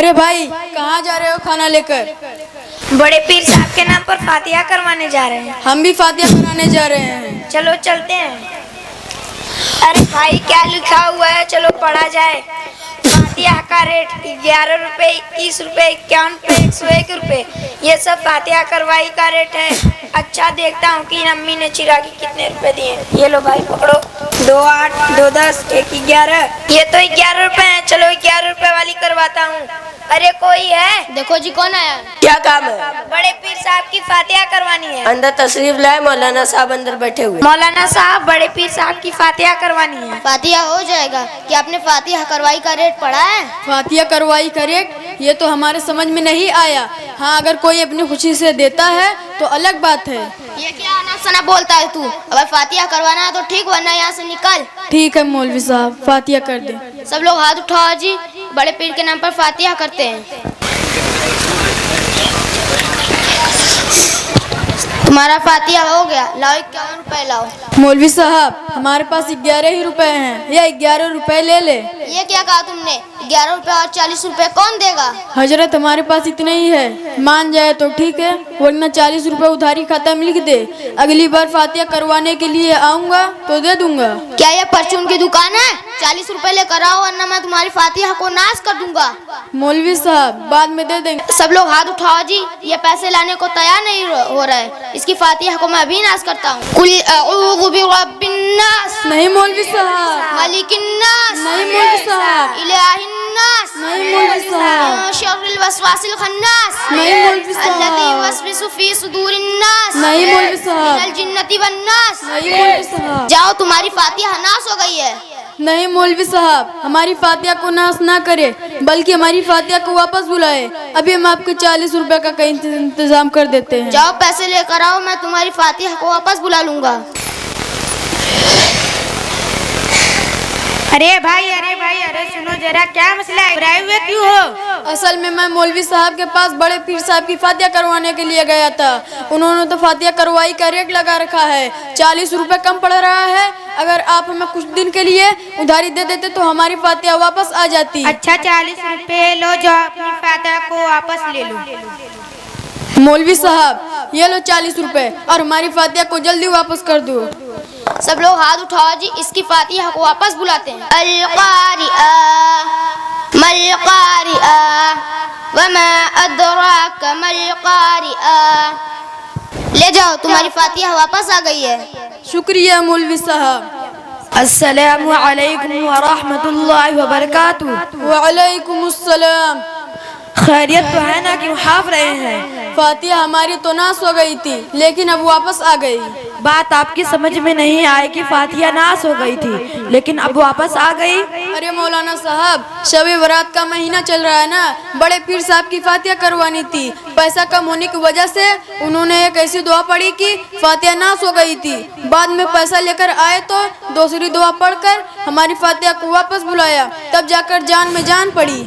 अरे भाई कहाँ जा रहे हो खाना लेकर? बड़े पीर साहब के नाम पर फातिहा करवाने जा रहे हैं। हम भी फातिहा कराने जा रहे हैं। चलो चलते हैं। अरे भाई क्या लिखा हुआ है, चलो पढ़ा जाए। फातिहा का रेट 11 रुपये, 21 रुपये, 51 रुपये, 101 रुपये। ये सब फातिहा करवाई का रेट है। अच्छा देखता हूँ कि अम्मी ने चिरागी कितने रुपए दिए। ये लो भाई पकड़ो, 2 8, 2 10, 1 11। ये तो 11 रुपए है। चलो 11 रुपए वाली करवाता हूँ। अरे कोई है? देखो जी कौन आया। क्या काम है? बड़े पीर साहब की फातिहा करवानी है। अंदर तशरीफ लाए, मौलाना साहब अंदर बैठे हुए। मौलाना साहब बड़े पीर साहब की फातिहा करवानी है। फातिहा हो जाएगा। क्या आपने फातिहा करवाई का रेट पढ़ा है? फातिहा करवाई का रेट ये तो हमारे समझ में नहीं आया। हाँ, अगर कोई अपनी खुशी से देता है तो अलग बात है। ये क्या अना सना बोलता है तू? अगर फातिहा करवाना है तो ठीक, वरना यहाँ से निकल। ठीक है मौलवी साहब, फातिहा कर दे। सब लोग हाथ उठाओ जी, बड़े पीर के नाम पर फातिहा करते हैं। तुम्हारा फातिहा हो गया, लाओ 51 रुपए लाओ। मौलवी साहब हमारे पास 11 ही रुपए हैं, या 11 रुपए ले ले। ये क्या कहा तुमने? 11 रुपए और 40 रुपए कौन देगा? हजरत हमारे पास इतने ही है, मान जाए तो ठीक है, वरना 40 रुपए उधारी खाता में लिख दे। अगली बार फातिहा करवाने के लिए आऊँगा तो दे दूंगा। क्या ये परचून की दुकान है? 40 रुपए लेकर आओ, वरना मैं तुम्हारी फातिहा को नाश कर दूंगा। मौलवी साहब बाद में दे देंगे। सब लोग हाथ उठाओ जी, ये पैसे लाने को तैयार नहीं हो रहा है। इसकी फातिहा को मैं अभी नाश करता हूँ। कुल अऊज़ु बिरब्बिन्नास। नहीं मौलवी साहब। मलिकिन्नास। नहीं मौलवी साहब। इलाहिन्नास। नहीं मौलवी साहब। शर्रिल वसवासिल खन्नास। नहीं मौलवी साहब। अल्लज़ी युवस्विसु फी सुदूरिन्नास। नहीं मौलवी साहब। मिनल जिन्नति वन्नास। नहीं मौलवी साहब। जाओ, तुम्हारी फातिहा नाश हो गई है। नहीं मौलवी साहब, हमारी फातिहा को नाश ना करे, बल्कि हमारी फातिहा को वापस बुलाए। अभी हम आपके 40 रुपए का कहीं इंतजाम कर देते हैं। जाओ पैसे लेकर आओ, मैं तुम्हारी फातिहा को वापस बुला लूंगा। अरे भाई अरे सुनो जरा, क्या मसला है? बुराए हुए क्यों हो? असल में मैं मौलवी साहब के पास बड़े पीर साहब की फातिहा करवाने के लिए गया था। उन्होंने तो फातिहा करवाई का रेट लगा रखा है, 40 रुपए कम पड़ रहा है। अगर आप हमें कुछ दिन के लिए उधारी दे देते तो हमारी फातिहा वापस आ जाती। अच्छा 40 रुपए लो, जाओ अपनी फातिहा को वापस ले लो। मौलवी साहब ये लो 40 रुपए और हमारी फातिहा को जल्दी वापस कर दो। सब लोग हाथ उठाओ जी, इसकी फातिहा को वापस बुलाते हैं। अल-क़ारिआ मल-क़ारिआ वमा अदराका मल-क़ारिआ। ले जाओ, तुम्हारी फातिहा वापस आ गई है। शुक्रिया मौलवी साहब। अस्सलामु अलैकुम व रहमतुल्लाहि व बरकातुहू। वालेकुम अस्सलाम। खैरियत तो है ना, क्यों हाफ रहे हैं? फातिहा हमारी तो नाश हो गई थी, लेकिन अब वापस आ गई। बात आपकी समझ में नहीं आई कि फातिहा नाश हो गई थी लेकिन अब वापस आ गई। अरे मौलाना साहब, शब-ए बारात का महीना चल रहा है ना, बड़े पीर साहब की फातिहा करवानी थी। पैसा कम होने की वजह से उन्होंने एक ऐसी दुआ पढ़ी कि फातिहा नाश हो गई थी। बाद में पैसा लेकर आए तो दूसरी दुआ पढ़कर हमारी फातिहा को वापस बुलाया, तब जाकर जान में जान पड़ी।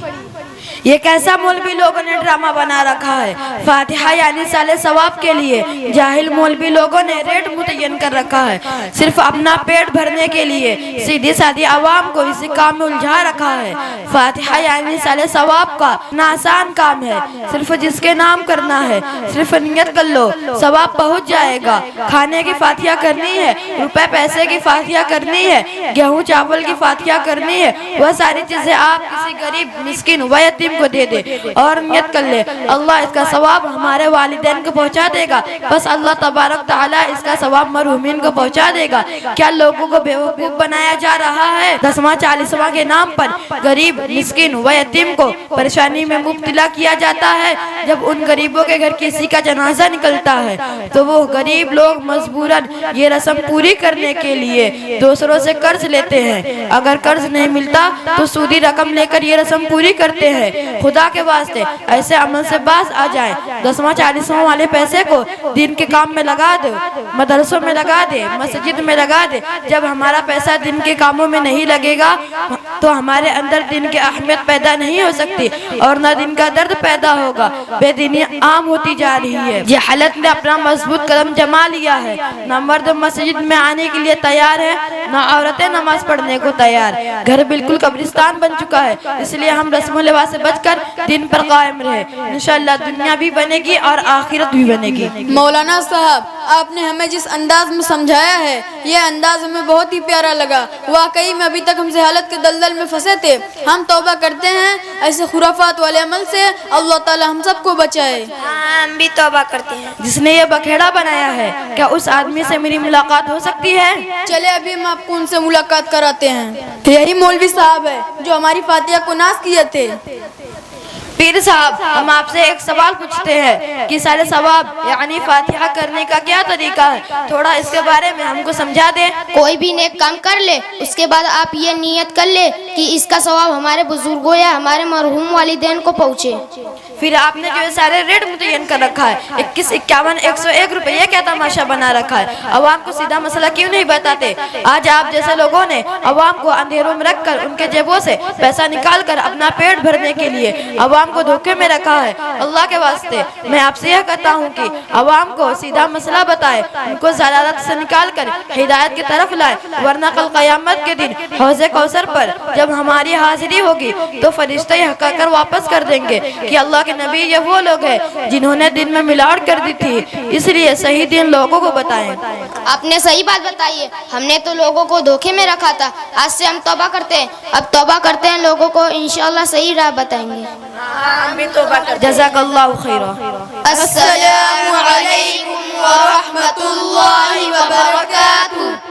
ये कैसा मौलवी लोगों ने ड्रामा बना रखा है? फातिहा यानी साले सवाब के लिए जाहिल मौलवी लोगों ने रेट मुतय्यन कर रखा है, सिर्फ अपना पेट भरने के लिए सीधी सादी आवाम को इसी काम में उलझा रखा है। फातिहा यानी साले सवाब का ना आसान काम है, सिर्फ जिसके नाम करना है, सिर्फ नियत कर लो, सवाब पहुँच जाएगा। खाने की फातिहा करनी है, रुपए पैसे की फातिहा करनी है, गेहूँ चावल की फातिहा करनी है, वह सारी चीजें आप किसी गरीब मिस्किन व यतीम को दे दे और नियत कर ले, अल्लाह इसका सवाब हमारे वालिदैन को पहुंचा देगा। बस अल्लाह तबारक तआला इसका सवाब मरहूमीन को पहुंचा देगा। क्या लोगों को बेवकूफ बनाया जा रहा है? 10वां 40वां के नाम पर गरीब मिस्किन व यतीम को परेशानी में मुब्तला किया जाता है। जब उन गरीबों के घर किसी का जनाजा निकलता है तो वो गरीब लोग मजबूरन ये रस्म पूरी करने के लिए दूसरों से कर्ज लेते हैं। अगर कर्ज नहीं मिलता तो सूदी रकम लेकर ये रस्म पूरी करते हैं। खुदा के वास्ते ऐसे अमल से बाज आ जाए। 10वां 40वां वाले पैसे को दिन के काम में लगा दो, मदरसों में लगा दे, मस्जिद में लगा दे। जब हमारा पैसा दिन के कामों में नहीं लगेगा तो हमारे अंदर दिन की अहमियत पैदा नहीं हो सकती और न दिन का दर्द पैदा होगा। बेदीनी आम होती जा रही है। जहालत ने अपना मजबूत कदम जमा लिया है। न मर्द मस्जिद में आने के लिए तैयार है, न औरतें नमाज पढ़ने को तैयार। घर बिल्कुल कब्रिस्तान बन चुका है, इसलिए हम रस्म लिबास से बच समझ कर दिन पर कायम रहे। इंशाअल्लाह दुनिया भी बनेगी और आखिरत भी बनेगी। मौलाना साहब, आपने हमें जिस अंदाज में समझाया है, यह अंदाज हमें बहुत ही प्यारा लगा। वाकई में अभी तक हम जहालत के दलदल में फंसे थे। हम तौबा करते हैं ऐसे खुराफात वाले अमल से। अल्लाह ताला हम सबको बचाए। हाँ, हम भी तौबा करते हैं। जिसने ये बखेड़ा बनाया है, क्या उस आदमी से मेरी मुलाकात हो सकती है? चले अभी हम आपको उनसे मुलाकात कराते हैं। यही मौलवी साहब है जो हमारी फातिहा को नाश किए थे। पीर साहब, हम आपसे एक सवाल पूछते हैं कि सारे सवाब यानी फातिहा करने का क्या तरीका है, थोड़ा इसके बारे में हमको समझा दें। कोई भी नेक काम कर ले, उसके बाद आप ये नियत कर ले कि इसका सवाब हमारे बुजुर्गों या हमारे मरहूम वालिदैन को पहुँचे। फिर आपने जो सारे रेट मुतय्यन कर रखा है, 21, 51, 101 रुपए, ये क्या तमाशा बना रखा है? अवाम को सीधा मसला क्यों नहीं बताते? आज आप जैसे लोगों ने अवाम को अंधेरों में रखकर उनके जेबों से पैसा निकाल कर अपना पेट भरने के लिए अवाम को धोखे में रखा है। अल्लाह के वास्ते मैं आपसे यह कहता हूँ कि अवाम को सीधा मसला बताए, उनको ज़लालत से निकाल कर हिदायत की तरफ लाए, वरना कल क़यामत के दिन हौज़े कौसर पर जब हमारी हाजिरी होगी तो फरिश्ते यह कहकर वापस कर देंगे कि अल्लाह के नबी ये वो लोग हैं जिन्होंने दिन में मिलावट कर दी थी, इसलिए सही दिन लोगों को बताएं। आपने सही बात बताई है। हमने तो लोगों को धोखे में रखा था। आज से हम तौबा करते हैं। अब तौबा करते हैं, लोगों को इंशाअल्लाह सही राह बताएंगे। हम भी तौबा करते हैं। जज़ाकल्लाहु खैरा। अस्सलामु अलैकुम व रहमतुल्लाहि व बरकातुहू।